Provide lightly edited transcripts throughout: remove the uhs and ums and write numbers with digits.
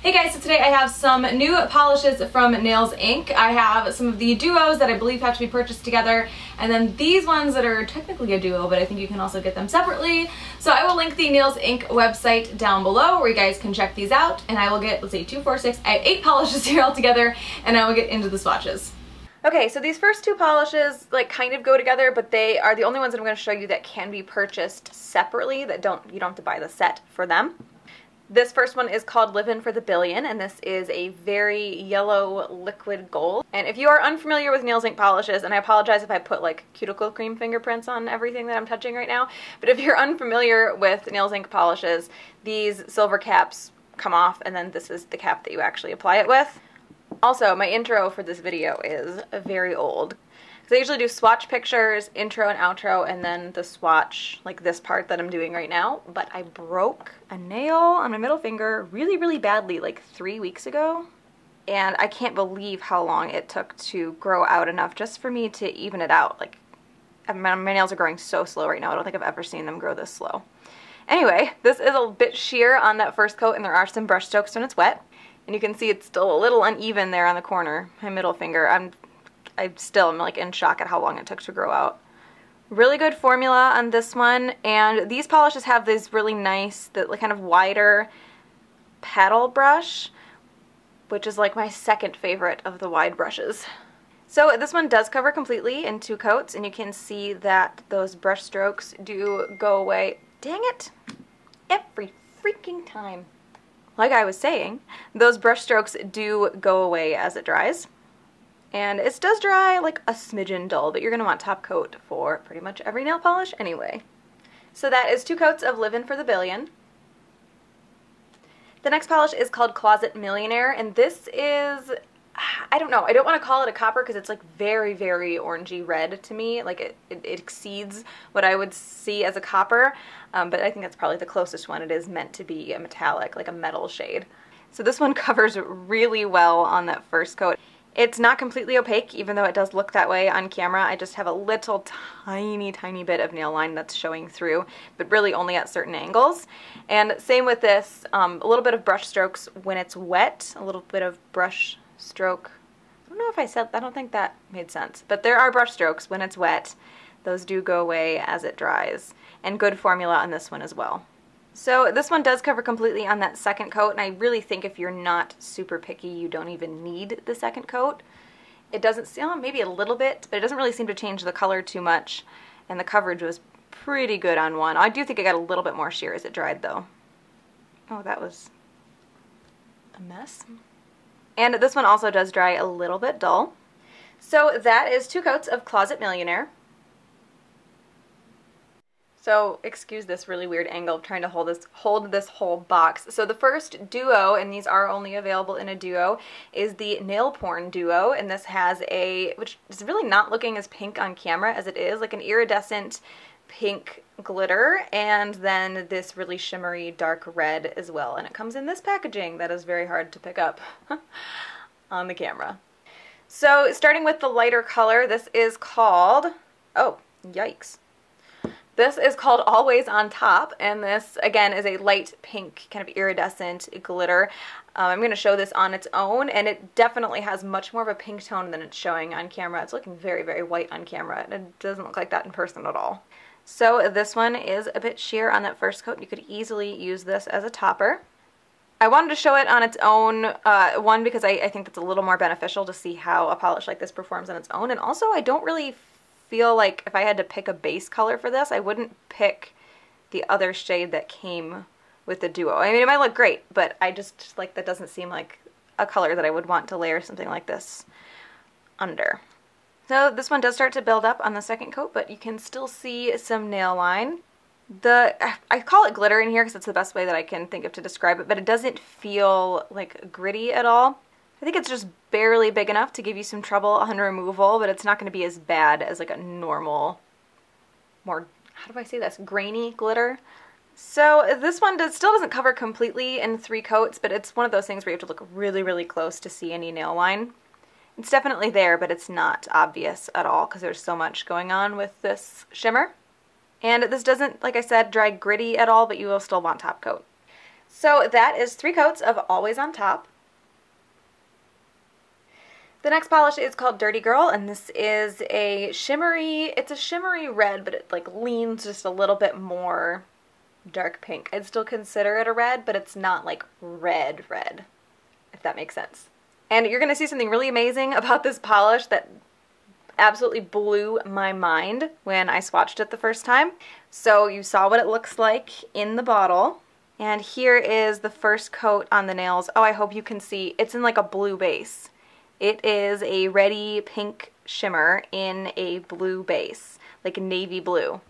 Hey guys, so today I have some new polishes from Nails Inc. I have some of the duos that I believe have to be purchased together, and then these ones that are technically a duo, but I think you can also get them separately. So I will link the Nails Inc. website down below where you guys can check these out, and I will get, let's see, 2, 4, 6, I have 8 polishes here all together, and I will get into the swatches. Okay, so these first two polishes like kind of go together, but they are the only ones that I'm going to show you that can be purchased separately, that you don't have to buy the set for them. This first one is called Livin For The Billion, and this is a very yellow liquid gold. And if you are unfamiliar with Nails Inc. polishes, and I apologize if I put like cuticle cream fingerprints on everything that I'm touching right now, but if you're unfamiliar with Nails Inc. polishes, these silver caps come off, and then this is the cap that you actually apply it with. Also, my intro for this video is very old. I usually do swatch pictures, intro and outro, and then the swatch, like this part that I'm doing right now, but I broke a nail on my middle finger really, really badly like 3 weeks ago, and I can't believe how long it took to grow out enough just for me to even it out. Like, my nails are growing so slow right now. I don't think I've ever seen them grow this slow. Anyway, this is a bit sheer on that first coat, and there are some brush strokes when it's wet, and you can see it's still a little uneven there on the corner, my middle finger. I still am like in shock at how long it took to grow out. Really good formula on this one, and these polishes have this really nice, that kind of wider paddle brush, which is like my second favorite of the wide brushes. So this one does cover completely in 2 coats, and you can see that those brush strokes do go away. Dang it! Every freaking time. Like I was saying, those brush strokes do go away as it dries. And it does dry like a smidgen dull, but you're going to want top coat for pretty much every nail polish anyway. So that is 2 coats of Livin For The Billion. The next polish is called Closet Millionaire, and this is, I don't know, I don't want to call it a copper because it's like very, very orangey red to me. Like it exceeds what I would see as a copper, but I think that's probably the closest one. It is meant to be a metallic, like a metal shade. So this one covers really well on that first coat. It's not completely opaque, even though it does look that way on camera. I just have a little tiny bit of nail line that's showing through, but really only at certain angles. And same with this, a little bit of brush strokes when it's wet, a little bit of brush stroke. I don't know if I said, I don't think that made sense, but there are brush strokes when it's wet. Those do go away as it dries. And good formula on this one as well. So this one does cover completely on that second coat, and I really think if you're not super picky, you don't even need the second coat. It doesn't, maybe a little bit, but it doesn't really seem to change the color too much, and the coverage was pretty good on one. I do think it got a little bit more sheer as it dried though. Oh, that was a mess. And this one also does dry a little bit dull. So that is 2 coats of Closet Millionaire. So excuse this really weird angle of trying to hold this whole box. So the first duo, and these are only available in a duo, is the Nail Porn Duo, and this has a, which is really not looking as pink on camera as it is, like an iridescent pink glitter, and then this really shimmery dark red as well. And it comes in this packaging that is very hard to pick up on the camera. So starting with the lighter color, this is called, oh, yikes. This is called Always On Top, and this, again, is a light pink, kind of iridescent glitter. I'm going to show this on its own, and it definitely has much more of a pink tone than it's showing on camera. It's looking very, very white on camera, and it doesn't look like that in person at all. So this one is a bit sheer on that first coat. You could easily use this as a topper. I wanted to show it on its own, one, because I think that's a little more beneficial to see how a polish like this performs on its own, and also I don't really feel like if I had to pick a base color for this, I wouldn't pick the other shade that came with the duo. I mean, it might look great, but I just like, that doesn't seem like a color that I would want to layer something like this under. So this one does start to build up on the second coat, but you can still see some nail line. I call it glitter in here because it's the best way that I can think of to describe it, but it doesn't feel like gritty at all. I think it's just barely big enough to give you some trouble on removal, but it's not going to be as bad as like a normal, more, how do I say this, grainy glitter. So this one still doesn't cover completely in 3 coats, but it's one of those things where you have to look really, really close to see any nail line. It's definitely there, but it's not obvious at all because there's so much going on with this shimmer. And this doesn't, like I said, dry gritty at all, but you will still want top coat. So that is 3 coats of Always on Top. The next polish is called Dirty Girl, and this is a shimmery, it's a shimmery red, but it like leans just a little bit more dark pink. I'd still consider it a red, but it's not like red, if that makes sense. And you're going to see something really amazing about this polish that absolutely blew my mind when I swatched it the first time. So you saw what it looks like in the bottle. And here is the first coat on the nails. Oh, I hope you can see. It's in like a blue base. It is a reddy pink shimmer in a blue base, like a navy blue.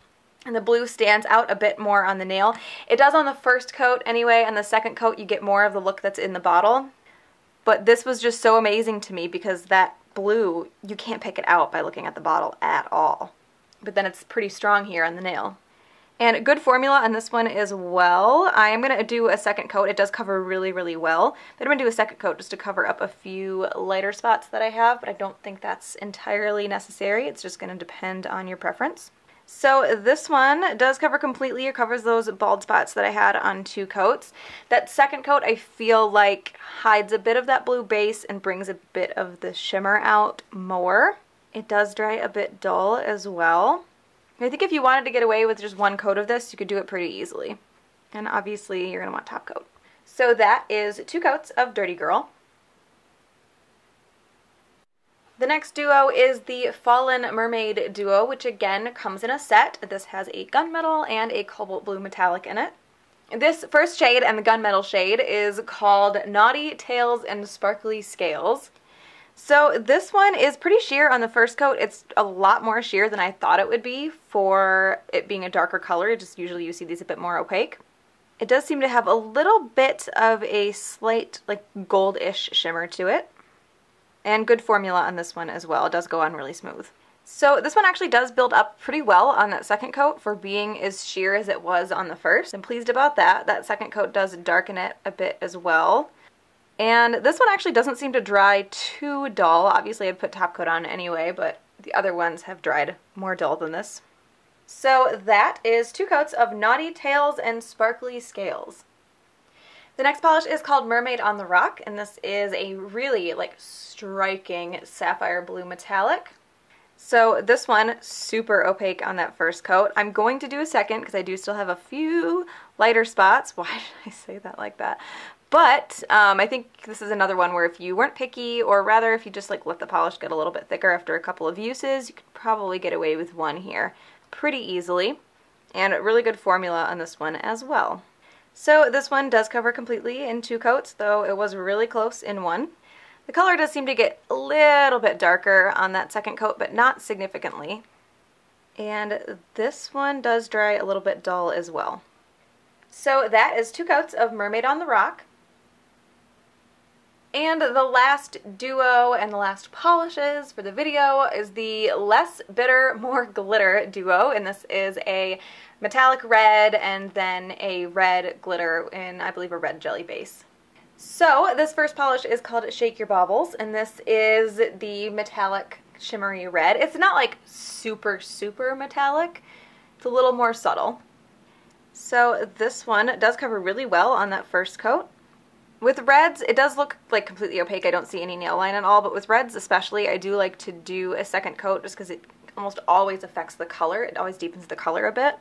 And the blue stands out a bit more on the nail. It does on the first coat anyway. On the second coat, you get more of the look that's in the bottle. But this was just so amazing to me because that blue, you can't pick it out by looking at the bottle at all. But then it's pretty strong here on the nail. And good formula on this one as well. I am going to do a second coat. It does cover really, really well. But I'm going to do a second coat just to cover up a few lighter spots that I have, but I don't think that's entirely necessary. It's just going to depend on your preference. So this one does cover completely. It covers those bald spots that I had on 2 coats. That second coat I feel like hides a bit of that blue base and brings a bit of the shimmer out more. It does dry a bit dull as well. I think if you wanted to get away with just 1 coat of this, you could do it pretty easily. And obviously you're going to want top coat. So that is 2 coats of Dirty Girl. The next duo is the Fallen Mermaid duo, which again comes in a set. This has a gunmetal and a cobalt blue metallic in it. This first shade and the gunmetal shade is called Naughty Tails and Sparkly Scales. So this one is pretty sheer on the first coat. It's a lot more sheer than I thought it would be for it being a darker color. Just usually you see these a bit more opaque. It does seem to have a little bit of a slight like goldish shimmer to it. And good formula on this one as well. It does go on really smooth. So this one actually does build up pretty well on that second coat for being as sheer as it was on the first. I'm pleased about that. That second coat does darken it a bit as well. And this one actually doesn't seem to dry too dull. Obviously I'd put top coat on anyway, but the other ones have dried more dull than this. So that is 2 coats of Naughty Tails and Sparkly Scales. The next polish is called Mermaid on the Rock, and this is a really like striking sapphire blue metallic. So this one, super opaque on that first coat. I'm going to do a second because I do still have a few lighter spots. Why did I say that like that? But I think this is another one where if you weren't picky, or rather if you just like let the polish get a little bit thicker after a couple of uses, you could probably get away with 1 here pretty easily. And a really good formula on this one as well. So this one does cover completely in 2 coats, though it was really close in 1. The color does seem to get a little bit darker on that second coat, but not significantly. And this one does dry a little bit dull as well. So that is 2 coats of Mermaid on the Rock. And the last duo and the last polishes for the video is the Less Bitter, More Glitter duo, and this is a metallic red and then a red glitter in, I believe, a red jelly base. So this first polish is called Shake Your Baubles, and this is the metallic shimmery red. It's not like super, super metallic. It's a little more subtle. So this one does cover really well on that first coat. With reds, it does look like completely opaque. I don't see any nail line at all, but with reds especially, I do like to do a second coat just because it almost always affects the color. It always deepens the color a bit.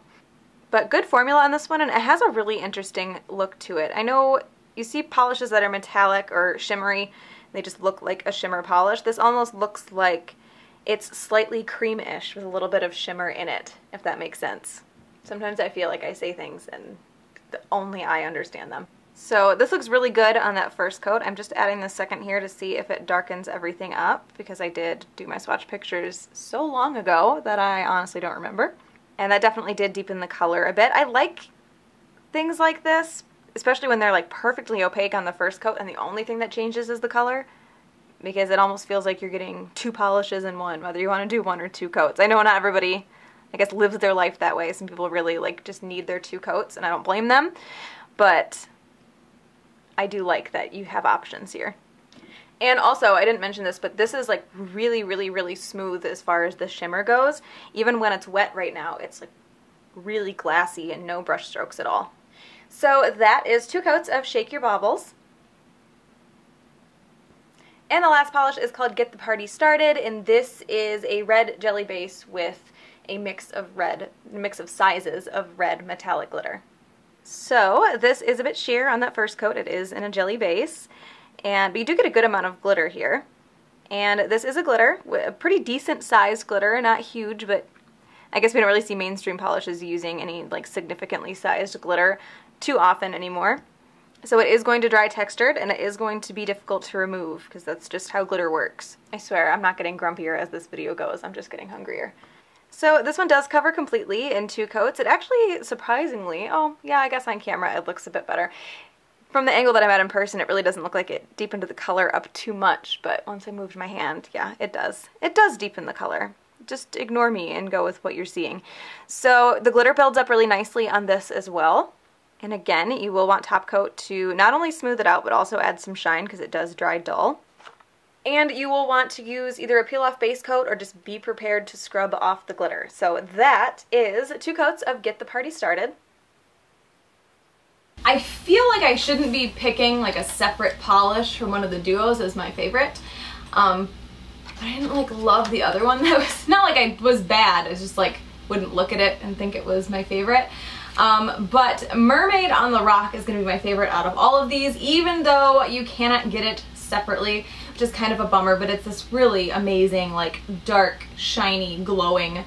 But good formula on this one, and it has a really interesting look to it. I know you see polishes that are metallic or shimmery, they just look like a shimmer polish. This almost looks like it's slightly cream-ish with a little bit of shimmer in it, if that makes sense. Sometimes I feel like I say things and only I understand them. So this looks really good on that first coat. I'm just adding the second here to see if it darkens everything up, because I did do my swatch pictures so long ago that I honestly don't remember. And that definitely did deepen the color a bit. I like things like this, especially when they're like perfectly opaque on the first coat and the only thing that changes is the color, because it almost feels like you're getting 2 polishes in 1, whether you want to do 1 or 2 coats. I know not everybody, I guess, lives their life that way. Some people really like just need their 2 coats, and I don't blame them, but I do like that you have options here. And also, I didn't mention this, but this is like really, really, really smooth as far as the shimmer goes. Even when it's wet right now, it's like really glassy and no brush strokes at all. So that is 2 coats of Shake Your Baubles. And the last polish is called Get the Party Started, and this is a red jelly base with a mix of sizes of red metallic glitter. So this is a bit sheer on that first coat. It is in a jelly base, but you do get a good amount of glitter here. And this is a glitter, a pretty decent sized glitter, not huge, but I guess we don't really see mainstream polishes using any like significantly sized glitter too often anymore. So it is going to dry textured, and it is going to be difficult to remove because that's just how glitter works. I swear I'm not getting grumpier as this video goes, I'm just getting hungrier. So this one does cover completely in 2 coats. It actually, surprisingly, oh yeah, I guess on camera it looks a bit better. From the angle that I'm at in person, it really doesn't look like it deepened the color up too much, but once I moved my hand, yeah, it does. It does deepen the color. Just ignore me and go with what you're seeing. So the glitter builds up really nicely on this as well. And again, you will want top coat to not only smooth it out, but also add some shine because it does dry dull. And you will want to use either a peel-off base coat or just be prepared to scrub off the glitter. So that is 2 coats of Get the Party Started. I feel like I shouldn't be picking like a separate polish from one of the duos as my favorite. But I didn't like love the other one. That was not like I was bad, I just like wouldn't look at it and think it was my favorite. But Mermaid on the Rock is going to be my favorite out of all of these, even though you cannot get it separately, which is kind of a bummer, but it's this really amazing, like dark, shiny, glowing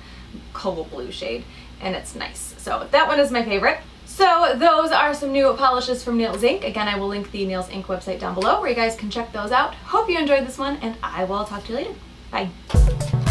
cobalt blue shade, and it's nice. So that one is my favorite. So those are some new polishes from Nails Inc. Again, I will link the Nails Inc. website down below where you guys can check those out. Hope you enjoyed this one, and I will talk to you later. Bye.